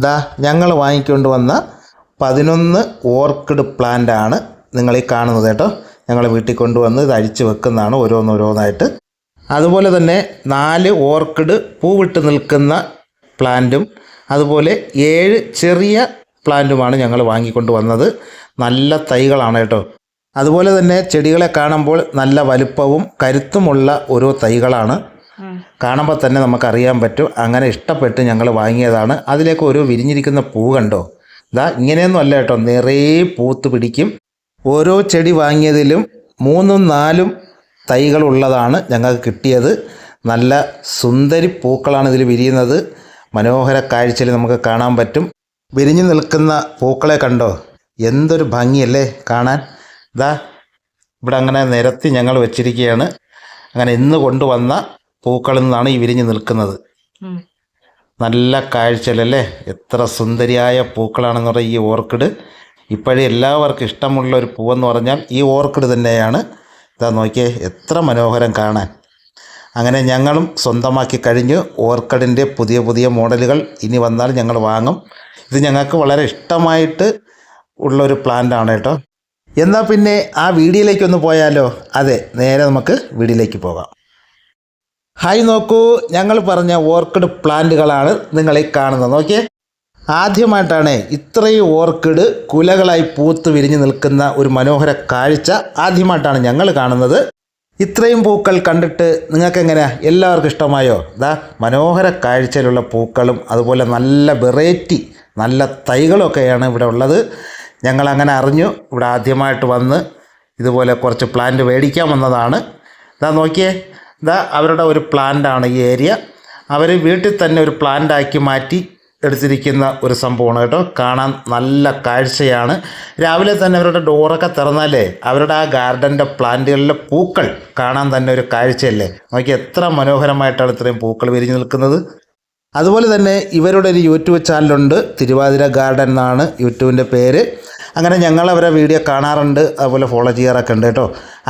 ദാ ഞങ്ങൾ വാങ്ങിക്കൊണ്ട് വന്ന 11 ഓർക്കിഡ് പ്ലാന്റാണ് നിങ്ങൾ ഈ കാണുന്നത് കേട്ടോ. ഞങ്ങൾ വീട്ടിൽ കൊണ്ടുവന്ന് ഇത് അഴിച്ച് വെക്കുന്നതാണ് ഓരോന്നോരോന്നായിട്ട്. അതുപോലെ തന്നെ 4 ഓർക്കിഡ് പൂവിട്ട് നിൽക്കുന്ന പ്ലാന്റും അതുപോലെ 7 ചെറിയ പ്ലാന്റുമാണ് ഞങ്ങൾ വാങ്ങിക്കൊണ്ട് വന്നത്. നല്ല തൈകളാണ് കേട്ടോ. അതുപോലെ തന്നെ ചെടികളെ കാണുമ്പോൾ നല്ല വലുപ്പവും കരുത്തുമുള്ള ഓരോ തൈകളാണ്. കാണുമ്പോൾ തന്നെ നമുക്കറിയാൻ പറ്റും. അങ്ങനെ ഇഷ്ടപ്പെട്ട് ഞങ്ങൾ വാങ്ങിയതാണ്. അതിലേക്ക് ഒരു വിരിഞ്ഞിരിക്കുന്ന പൂ കണ്ടോ. ഇതാ ഇങ്ങനെയൊന്നും അല്ല കേട്ടോ, നിറയെ പൂത്ത് പിടിക്കും. ഓരോ ചെടി വാങ്ങിയതിലും 3ഉം 4ഉം തൈകളുള്ളതാണ് ഞങ്ങൾക്ക് കിട്ടിയത്. നല്ല സുന്ദരി പൂക്കളാണ് ഇതിൽ വിരിയുന്നത്. മനോഹര കാഴ്ചയിൽ നമുക്ക് കാണാൻ പറ്റും. വിരിഞ്ഞു നിൽക്കുന്ന പൂക്കളെ കണ്ടോ, എന്തൊരു ഭംഗിയല്ലേ കാണാൻ. ഇതാ ഇവിടെ അങ്ങനെ നിരത്തി ഞങ്ങൾ വെച്ചിരിക്കുകയാണ്. അങ്ങനെ ഇന്ന് കൊണ്ടുവന്ന പൂക്കളിൽ നിന്നാണ് ഈ വിരിഞ്ഞ് നിൽക്കുന്നത്. നല്ല കാഴ്ചയല്ലേ, എത്ര സുന്ദരിയായ പൂക്കളാണെന്ന് പറഞ്ഞാൽ ഈ ഓർക്കിഡ്. ഇപ്പോഴേ എല്ലാവർക്കും ഇഷ്ടമുള്ള ഒരു പൂവെന്ന് പറഞ്ഞാൽ ഈ ഓർക്കിഡ് തന്നെയാണ്. ഇതാ നോക്കിയേ, എത്ര മനോഹരം കാണാൻ. അങ്ങനെ ഞങ്ങളും സ്വന്തമാക്കി കഴിഞ്ഞു. ഓർക്കിഡിൻ്റെ പുതിയ പുതിയ മോഡലുകൾ ഇനി വന്നാൽ ഞങ്ങൾ വാങ്ങും. ഇത് ഞങ്ങൾക്ക് വളരെ ഇഷ്ടമായിട്ട് ഉള്ളൊരു പ്ലാന്റാണ് കേട്ടോ. എന്നാൽ പിന്നെ ആ വീഡിയോയിലേക്കൊന്ന് പോയാലോ? അതെ, നേരെ നമുക്ക് വീഡിയോയിലേക്ക് പോകാം. ഹായ്, നോക്കൂ, ഞങ്ങൾ പറഞ്ഞ ഓർക്കിഡ് പ്ലാന്റുകളാണ് നിങ്ങൾ ഈ കാണുന്നത്. നോക്കിയേ, ആദ്യമായിട്ടാണ് ഇത്രയും ഓർക്കിഡ് കുലകളായി പൂത്ത് വിരിഞ്ഞ് നിൽക്കുന്ന ഒരു മനോഹര കാഴ്ച ആദ്യമായിട്ടാണ് ഞങ്ങൾ കാണുന്നത്. ഇത്രയും പൂക്കൾ കണ്ടിട്ട് നിങ്ങൾക്ക് എങ്ങനെയാണ്, എല്ലാവർക്കും ഇഷ്ടമായോ? ഇതാ മനോഹര കാഴ്ചയിലുള്ള പൂക്കളും അതുപോലെ നല്ല വെറൈറ്റി നല്ല തൈകളൊക്കെയാണ് ഇവിടെ ഉള്ളത്. ഞങ്ങളങ്ങനെ അറിഞ്ഞു. ഇവിടെ ആദ്യമായിട്ട് വന്ന് ഇതുപോലെ കുറച്ച് പ്ലാന്റ് മേടിക്കാൻ വന്നതാണ്. ഇതാ നോക്കിയേ, ഇതാ അവരുടെ ഒരു പ്ലാന്റാണ് ഈ ഏരിയ. അവർ വീട്ടിൽ തന്നെ ഒരു പ്ലാന്റാക്കി മാറ്റി എടുത്തിരിക്കുന്ന ഒരു സംഭവമാണ് കേട്ടോ. കാണാൻ നല്ല കാഴ്ചയാണ്. രാവിലെ തന്നെ അവരുടെ ഡോറൊക്കെ തുറന്നാലേ അവരുടെ ആ ഗാർഡൻ്റെ പ്ലാന്റുകളിലെ പൂക്കൾ കാണാൻ തന്നെ ഒരു കാഴ്ചയല്ലേ. നോക്കി എത്ര മനോഹരമായിട്ടാണ് ഇത്രയും പൂക്കൾ വിരിഞ്ഞു നിൽക്കുന്നത്. അതുപോലെ തന്നെ ഇവരുടെ ഒരു യൂട്യൂബ് ചാനലുണ്ട്, തിരുവാതിര ഗാർഡൻ എന്നാണ് യൂട്യൂബിൻ്റെ പേര്. അങ്ങനെ ഞങ്ങൾ അവരെ വീഡിയോ കാണാറുണ്ട്, അതുപോലെ ഫോളോ ചെയ്യാറൊക്കെ ഉണ്ട് കേട്ടോ.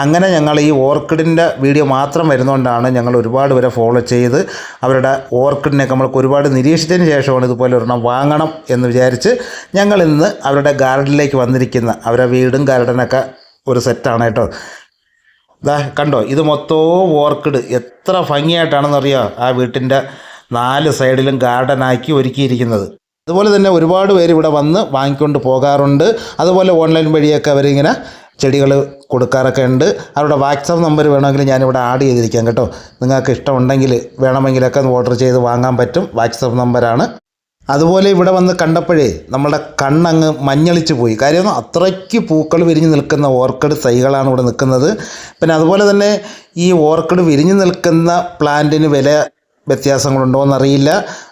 അങ്ങനെ ഞങ്ങൾ ഈ ഓർക്കിഡിൻ്റെ വീഡിയോ മാത്രം വരുന്നതുകൊണ്ടാണ് ഞങ്ങൾ ഒരുപാട് പേരെ ഫോളോ ചെയ്ത് അവരുടെ ഓർക്കിഡിനെയൊക്കെ നമ്മൾക്ക് ഒരുപാട് നിരീക്ഷിച്ചതിന് ശേഷമാണ് ഇതുപോലെ ഒരെണ്ണം വാങ്ങണം എന്ന് വിചാരിച്ച് ഞങ്ങൾ ഇന്ന് അവരുടെ ഗാർഡനിലേക്ക് വന്നിരിക്കുന്ന അവരുടെ വീടും ഗാർഡനൊക്കെ ഒരു സെറ്റാണ് കേട്ടോ. ഇതാ കണ്ടോ, ഇത് മൊത്തവും ഓർക്കിഡ് എത്ര ഭംഗിയായിട്ടാണെന്നറിയാം ആ വീട്ടിൻ്റെ 4 സൈഡിലും ഗാർഡനാക്കി ഒരുക്കിയിരിക്കുന്നത്. അതുപോലെ തന്നെ ഒരുപാട് പേര് ഇവിടെ വന്ന് വാങ്ങിക്കൊണ്ട് പോകാറുണ്ട്. അതുപോലെ ഓൺലൈൻ വഴിയൊക്കെ അവരിങ്ങനെ ചെടികൾ കൊടുക്കാറൊക്കെ ഉണ്ട്. അവരുടെ വാട്സാപ്പ് നമ്പർ വേണമെങ്കിൽ ഞാനിവിടെ ആഡ് ചെയ്തിരിക്കാം കേട്ടോ. നിങ്ങൾക്ക് ഇഷ്ടമുണ്ടെങ്കിൽ വേണമെങ്കിലൊക്കെ ഓർഡർ ചെയ്ത് വാങ്ങാൻ പറ്റും. വാട്സാപ്പ് നമ്പറാണ്. അതുപോലെ ഇവിടെ വന്ന് കണ്ടപ്പോഴേ നമ്മുടെ കണ്ണങ്ങ് മഞ്ഞളിച്ച് പോയി. കാര്യം അത്രയ്ക്ക് പൂക്കൾ വിരിഞ്ഞ് നിൽക്കുന്ന ഓർക്കിഡ് തൈകളാണ് ഇവിടെ നിൽക്കുന്നത്. പിന്നെ അതുപോലെ തന്നെ ഈ ഓർക്കിഡ് വിരിഞ്ഞ് നിൽക്കുന്ന പ്ലാന്റിന് വില വ്യത്യാസങ്ങളുണ്ടോയെന്നറിയില്ല.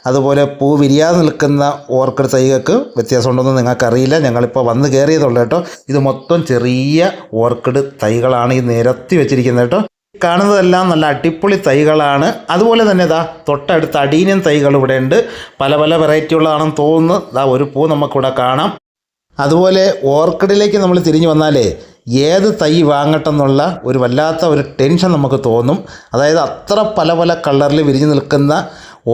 അതുപോലെ പൂ വിരിയാതെ നിൽക്കുന്ന ഓർക്കിഡ് തൈകൾക്ക് വ്യത്യാസമുണ്ടോയെന്ന് നിങ്ങൾക്കറിയില്ല. ഞങ്ങളിപ്പോൾ വന്ന് കയറിയതുള്ളൂ കേട്ടോ. ഇത് മൊത്തം ചെറിയ ഓർക്കിഡ് തൈകളാണ് ഈ നിരത്തി വെച്ചിരിക്കുന്നത് കേട്ടോ. കാണുന്നതെല്ലാം നല്ല അടിപൊളി തൈകളാണ്. അതുപോലെ തന്നെ ഇതാ തൊട്ടടുത്ത് അടീനിയൻ തൈകൾ ഇവിടെ ഉണ്ട്. പല പല വെറൈറ്റി ഉള്ളതാണെന്ന് തോന്നുന്നു. ഇതാ ഒരു പൂ നമുക്കിവിടെ കാണാം. അതുപോലെ ഓർക്കിഡിലേക്ക് നമ്മൾ തിരിഞ്ഞു വന്നാലേ ഏത് തൈ വാങ്ങട്ടെന്നുള്ള ഒരു വല്ലാത്ത ഒരു ടെൻഷൻ നമുക്ക് തോന്നും. അതായത് അത്ര പല പല കളറിൽ വിരിഞ്ഞു നിൽക്കുന്ന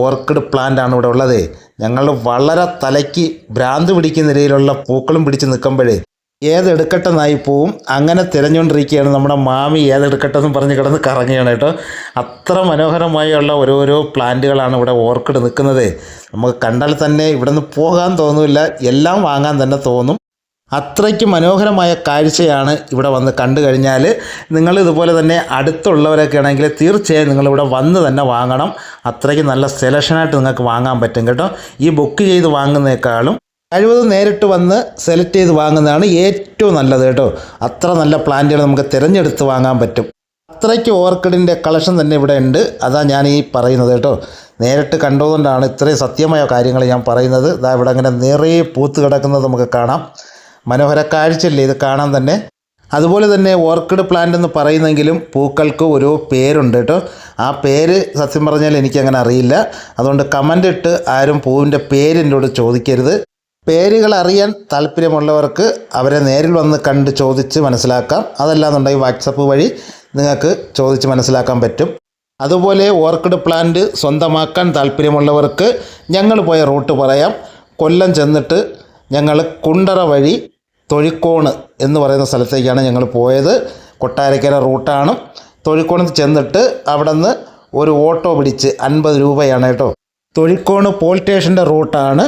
ഓർക്കിഡ് പ്ലാന്റാണ് ഇവിടെ ഉള്ളത്. ഞങ്ങൾ വളരെ തലയ്ക്ക് ഭ്രാന്ത് പിടിക്കുന്ന നിലയിലുള്ള പൂക്കളും പിടിച്ച് നിൽക്കുമ്പോഴേ ഏതെടുക്കട്ടെന്നായി പോവും. അങ്ങനെ തിരഞ്ഞുകൊണ്ടിരിക്കുകയാണ് നമ്മുടെ മാമി. ഏതെടുക്കട്ടെന്നും പറഞ്ഞ് കിടന്ന് കറങ്ങുകയാണ് കേട്ടോ. അത്ര മനോഹരമായുള്ള ഓരോരോ പ്ലാന്റുകളാണ് ഇവിടെ ഓർക്കിഡ് നിൽക്കുന്നത്. നമുക്ക് കണ്ടാൽ തന്നെ ഇവിടെ നിന്ന് പോകാൻ തോന്നില്ല, എല്ലാം വാങ്ങാൻ തന്നെ തോന്നും. അത്രയ്ക്ക് മനോഹരമായ കാഴ്ചയാണ് ഇവിടെ വന്ന് കണ്ടു കഴിഞ്ഞാൽ. നിങ്ങൾ ഇതുപോലെ തന്നെ അടുത്തുള്ളവരൊക്കെ ആണെങ്കിൽ തീർച്ചയായും നിങ്ങളിവിടെ വന്ന് തന്നെ വാങ്ങണം. അത്രയ്ക്ക് നല്ല സെലക്ഷനായിട്ട് നിങ്ങൾക്ക് വാങ്ങാൻ പറ്റും കേട്ടോ. ഈ ബുക്ക് ചെയ്ത് വാങ്ങുന്നേക്കാളും കഴിവതും നേരിട്ട് വന്ന് സെലക്ട് ചെയ്ത് വാങ്ങുന്നതാണ് ഏറ്റവും നല്ലത് കേട്ടോ. അത്ര നല്ല പ്ലാന്റുകൾ നമുക്ക് തിരഞ്ഞെടുത്ത് വാങ്ങാൻ പറ്റും. അത്രയ്ക്ക് ഓർക്കിഡിൻ്റെ കളക്ഷൻ തന്നെ ഇവിടെ ഉണ്ട്. അതാ ഞാൻ ഈ പറയുന്നത് കേട്ടോ. നേരിട്ട് കണ്ടുകൊണ്ടാണ് ഇത്രയും സത്യമായ കാര്യങ്ങൾ ഞാൻ പറയുന്നത്. ഇതാ ഇവിടെ അങ്ങനെ നിറയെ പൂത്ത് കിടക്കുന്നത് നമുക്ക് കാണാം. മനോഹര കാഴ്ചയല്ലേ ഇത് കാണാൻ തന്നെ. അതുപോലെ തന്നെ ഓർക്കിഡ് പ്ലാന്റ് എന്ന് പറയുന്നെങ്കിലും പൂക്കൾക്ക് ഒരു പേരുണ്ട് കേട്ടോ. ആ പേര് സത്യം പറഞ്ഞാൽ എനിക്കങ്ങനെ അറിയില്ല. അതുകൊണ്ട് കമൻ്റ് ഇട്ട് ആരും പൂവിൻ്റെ പേര് എന്നോട് ചോദിക്കരുത്. പേരുകൾ അറിയാൻ താല്പര്യമുള്ളവർക്ക് അവരെ നേരിൽ വന്ന് കണ്ട് ചോദിച്ച് മനസ്സിലാക്കാം. അതല്ലാന്നുണ്ടെങ്കിൽ വാട്സപ്പ് വഴി നിങ്ങൾക്ക് ചോദിച്ച് മനസ്സിലാക്കാൻ പറ്റും. അതുപോലെ ഓർക്കിഡ് പ്ലാന്റ് സ്വന്തമാക്കാൻ താല്പര്യമുള്ളവർക്ക് ഞങ്ങൾ പോയ റൂട്ട് പറയാം. കൊല്ലം ചെന്നിട്ട് ഞങ്ങൾ കുണ്ടറ വഴി തൊഴിക്കോണ് എന്ന് പറയുന്ന സ്ഥലത്തേക്കാണ് ഞങ്ങൾ പോയത്. കൊട്ടാരക്കര റൂട്ടാണ്. തൊഴിക്കോണിൽ ചെന്നിട്ട് അവിടെ നിന്ന് ഒരു ഓട്ടോ പിടിച്ച് 50 രൂപയാണ് കേട്ടോ. തൊഴിക്കോണ് പോലീസ് സ്റ്റേഷൻ്റെ റൂട്ടാണ്.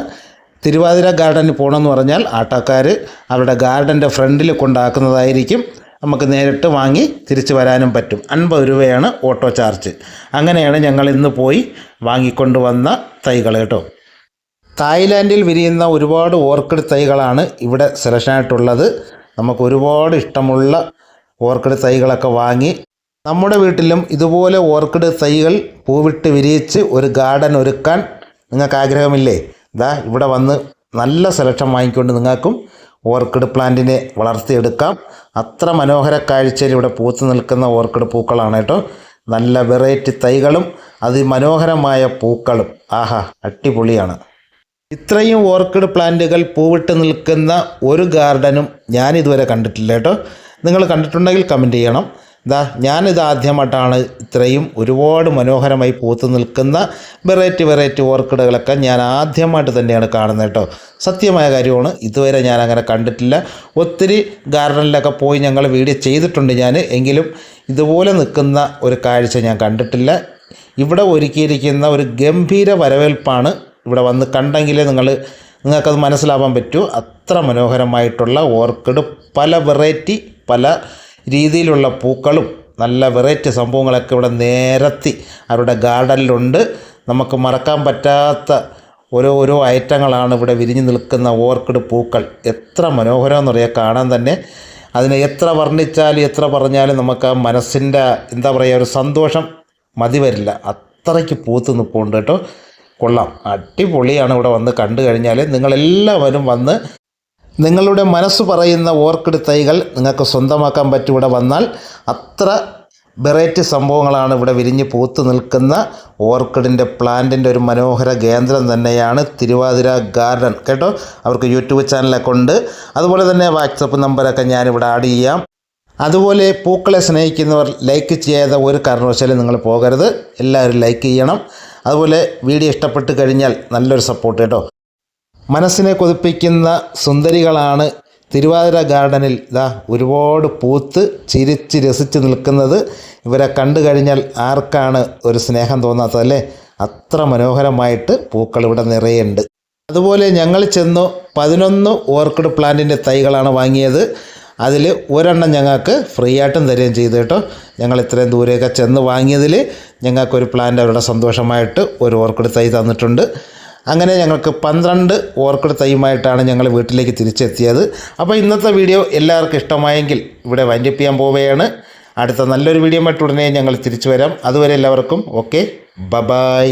തിരുവാതിര ഗാർഡനിൽ പോകണമെന്ന് പറഞ്ഞാൽ ആട്ടോക്കാർ അവരുടെ ഗാർഡൻ്റെ ഫ്രണ്ടിൽ കൊണ്ടാക്കുന്നതായിരിക്കും. നമുക്ക് നേരിട്ട് വാങ്ങി തിരിച്ച് വരാനും പറ്റും. 50 രൂപയാണ് ഓട്ടോ ചാർജ്. അങ്ങനെയാണ് ഞങ്ങൾ ഇന്ന് പോയി വാങ്ങിക്കൊണ്ട് വന്ന തൈകൾ കേട്ടോ. തായ്ലാൻഡിൽ വിരിയുന്ന ഒരുപാട് ഓർക്കിഡ് തൈകളാണ് ഇവിടെ സെലക്ഷനായിട്ടുള്ളത്. നമുക്ക് ഒരുപാട് ഇഷ്ടമുള്ള ഓർക്കിഡ് തൈകളൊക്കെ വാങ്ങി നമ്മുടെ വീട്ടിലും ഇതുപോലെ ഓർക്കിഡ് തൈകൾ പൂവിട്ട് വിരിയിച്ച് ഒരു ഗാർഡൻ ഒരുക്കാൻ നിങ്ങൾക്ക് ആഗ്രഹമില്ലേ? ഇവിടെ വന്ന് നല്ല സെലക്ഷൻ വാങ്ങിക്കൊണ്ട് നിങ്ങൾക്കും ഓർക്കിഡ് പ്ലാന്റിനെ വളർത്തിയെടുക്കാം. അത്ര മനോഹര കാഴ്ചയിൽ ഇവിടെ പൂത്തു നിൽക്കുന്ന ഓർക്കിഡ് പൂക്കളാണ് കേട്ടോ. നല്ല വെറൈറ്റി തൈകളും അതിമനോഹരമായ പൂക്കളും. ആഹാ, അടിപൊളിയാണ്. ഇത്രയും ഓർക്കിഡ് പ്ലാന്റുകൾ പൂവിട്ട് നിൽക്കുന്ന ഒരു ഗാർഡനും ഞാനിതുവരെ കണ്ടിട്ടില്ല കേട്ടോ. നിങ്ങൾ കണ്ടിട്ടുണ്ടെങ്കിൽ കമൻറ്റ് ചെയ്യണം. ഞാനിത് ആദ്യമായിട്ടാണ് ഇത്രയും ഒരുപാട് മനോഹരമായി പൂത്തു നിൽക്കുന്ന വെറൈറ്റി ഓർക്കിഡുകളൊക്കെ ഞാൻ ആദ്യമായിട്ട് തന്നെയാണ് കാണുന്നത് കേട്ടോ. സത്യമായ കാര്യമാണ്, ഇതുവരെ ഞാൻ അങ്ങനെ കണ്ടിട്ടില്ല. ഒത്തിരി ഗാർഡനിലൊക്കെ പോയി ഞങ്ങൾ വീഡിയോ ചെയ്തിട്ടുണ്ട് എങ്കിലും ഇതുപോലെ നിൽക്കുന്ന ഒരു കാഴ്ച ഞാൻ കണ്ടിട്ടില്ല. ഇവിടെ ഒരുക്കിയിരിക്കുന്ന ഒരു ഗംഭീര വരവേൽപ്പാണ്. ഇവിടെ വന്ന് കണ്ടെങ്കിലേ നിങ്ങൾക്കത് മനസ്സിലാവാൻ പറ്റൂ. അത്ര മനോഹരമായിട്ടുള്ള ഓർക്കിഡ്, പല വെറൈറ്റി പല രീതിയിലുള്ള പൂക്കളും നല്ല വെറൈറ്റി സംഭവങ്ങളൊക്കെ ഇവിടെ നിരത്തി അവരുടെ ഗാർഡനിലുണ്ട്. നമുക്ക് മറക്കാൻ പറ്റാത്ത ഓരോ ഐറ്റങ്ങളാണ് ഇവിടെ വിരിഞ്ഞു നിൽക്കുന്ന ഓർക്കിഡ് പൂക്കൾ. എത്ര മനോഹരമെന്ന് പറയാം കാണാൻ തന്നെ. അതിനെ എത്ര വർണ്ണിച്ചാലും എത്ര പറഞ്ഞാലും നമുക്ക് ആ മനസ്സിൻ്റെ ഒരു സന്തോഷം മതി വരില്ല. അത്രയ്ക്ക് പൂത്ത് നിൽപ്പുണ്ട് കേട്ടോ. കൊള്ളാം, അടിപൊളിയാണ്. ഇവിടെ വന്ന് കണ്ടു കഴിഞ്ഞാൽ നിങ്ങളെല്ലാവരും വന്ന് നിങ്ങളുടെ മനസ്സ് പറയുന്ന ഓർക്കിഡ് തൈകൾ നിങ്ങൾക്ക് സ്വന്തമാക്കാൻ പറ്റും. ഇവിടെ വന്നാൽ അത്ര വെറൈറ്റി സംഭവങ്ങളാണ് ഇവിടെ വിരിഞ്ഞ് പൂത്ത് നിൽക്കുന്ന ഓർക്കിഡിൻ്റെ പ്ലാന്റിൻ്റെ ഒരു മനോഹര കേന്ദ്രം തന്നെയാണ് തിരുവാതിര ഗാർഡൻ കേട്ടോ. അവർക്ക് യൂട്യൂബ് ചാനലൊക്കെ ഉണ്ട്. അതുപോലെ തന്നെ വാട്സപ്പ് നമ്പറൊക്കെ ഞാനിവിടെ ആഡ് ചെയ്യാം. അതുപോലെ പൂക്കളെ സ്നേഹിക്കുന്നവർ ലൈക്ക് ചെയ്യാതെ ഒരു കാരണവശാലും നിങ്ങൾ പോകരുത്. എല്ലാവരും ലൈക്ക് ചെയ്യണം. അതുപോലെ വീഡിയോ ഇഷ്ടപ്പെട്ട് കഴിഞ്ഞാൽ നല്ലൊരു സപ്പോർട്ട് കേട്ടോ. മനസ്സിനെ കൊതിപ്പിക്കുന്ന സുന്ദരികളാണ് തിരുവാതിര ഗാർഡനിൽ ഒരുപാട് പൂത്ത് ചിരിച്ച് രസിച്ച് നിൽക്കുന്നത്. ഇവരെ കണ്ടു കഴിഞ്ഞാൽ ആർക്കാണ് ഒരു സ്നേഹം തോന്നാത്തതല്ലേ? അത്ര മനോഹരമായിട്ട് പൂക്കൾ ഇവിടെ നിറയുണ്ട്. അതുപോലെ ഞങ്ങൾ ചെന്നു 11 ഓർക്കിഡ് പ്ലാന്റിൻ്റെ തൈകളാണ് വാങ്ങിയത്. അതിൽ ഒരെണ്ണം ഞങ്ങൾക്ക് ഫ്രീ ആയിട്ടും തരികയും ചെയ്തു കേട്ടോ. ഞങ്ങൾ ഇത്രയും ദൂരെയൊക്കെ ചെന്ന് വാങ്ങിയതിൽ ഞങ്ങൾക്കൊരു പ്ലാന്റ് അവരുടെ സന്തോഷമായിട്ട് ഒരു ഓർക്കിഡ് തൈ തന്നിട്ടുണ്ട്. അങ്ങനെ ഞങ്ങൾക്ക് 12 ഓർക്കിഡ് തൈയുമായിട്ടാണ് ഞങ്ങൾ വീട്ടിലേക്ക് തിരിച്ചെത്തിയത്. അപ്പോൾ ഇന്നത്തെ വീഡിയോ എല്ലാവർക്കും ഇഷ്ടമായെങ്കിൽ ഇവിടെ വൈൻഡപ്പ് ചെയ്യാൻ പോവുകയാണ്. അടുത്ത നല്ലൊരു വീഡിയോ ആയിട്ട് ഉടനെ ഞങ്ങൾ തിരിച്ചു വരാം. അതുവരെ എല്ലാവർക്കും ഓക്കെ, ബൈ.